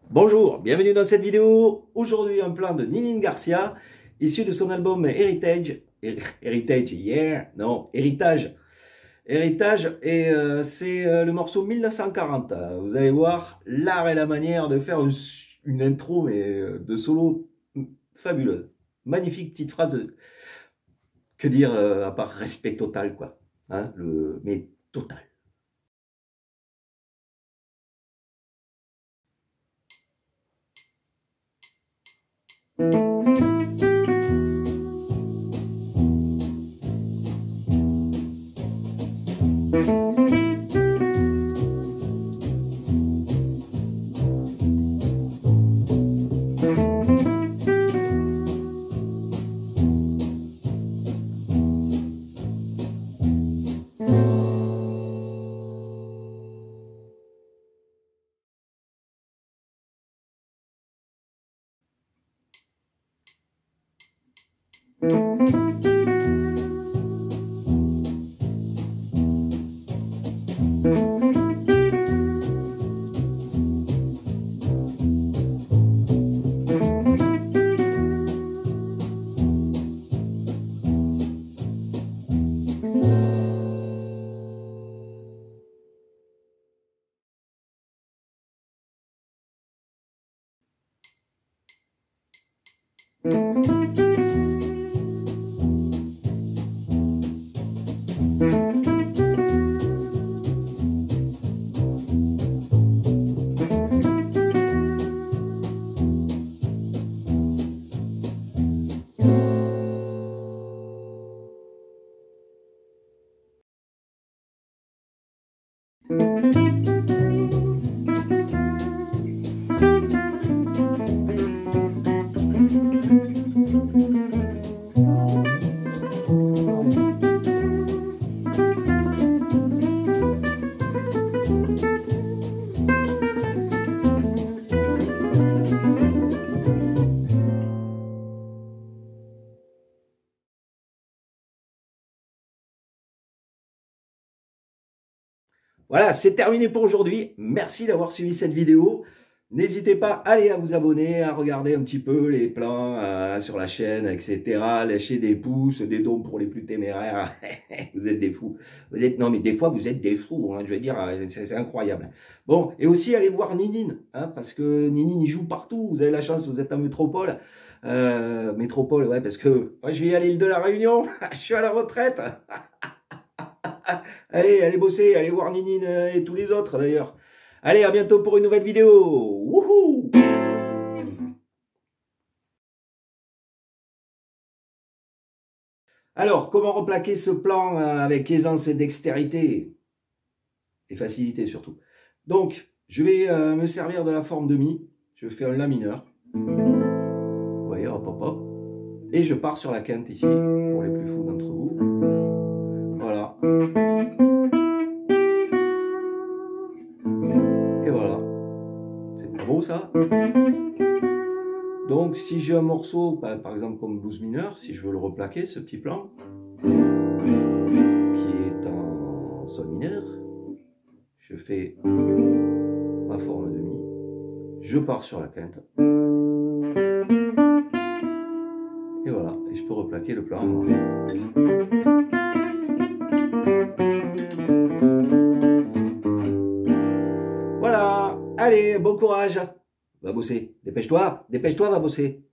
Bonjour, bienvenue dans cette vidéo. Aujourd'hui, un plan de Ninine Garcia, issu de son album Heritage. Héritage, et c'est le morceau 1940. Vous allez voir l'art et la manière de faire une intro, mais de solo fabuleuse. Magnifique petite phrase. Que dire à part respect total, quoi. Hein, mais total. Voilà, c'est terminé pour aujourd'hui. Merci d'avoir suivi cette vidéo. N'hésitez pas, allez à vous abonner, à regarder un petit peu les plans sur la chaîne, etc. Lâchez des pouces, des dons pour les plus téméraires. Vous êtes des fous. Non, mais des fois, vous êtes des fous. Hein, je veux dire, c'est incroyable. Bon, et aussi, allez voir Ninine, hein, parce que Ninine, il joue partout. Vous avez la chance, vous êtes en métropole. Métropole, ouais, parce que moi, je vais à l'île de la Réunion. Je suis à la retraite. Allez bosser, allez voir Ninine et tous les autres d'ailleurs. Allez, à bientôt pour une nouvelle vidéo. Wouhou! Alors, comment replaquer ce plan avec aisance et dextérité? Et facilité surtout. Donc, je vais me servir de la forme de Mi. Je fais un La mineur. Vous voyez, hop, hop, hop. Et je pars sur la quinte ici, pour les plus fous d'entre vous. Voilà. Et voilà. C'est pas beau ça? Donc si j'ai un morceau, par exemple comme blues mineur, si je veux le replaquer, ce petit plan, qui est en sol mineur, je fais ma forme de Mi, je pars sur la quinte, et voilà, et je peux replaquer le plan. Voilà, allez, bon courage, va bosser, dépêche-toi, va bosser.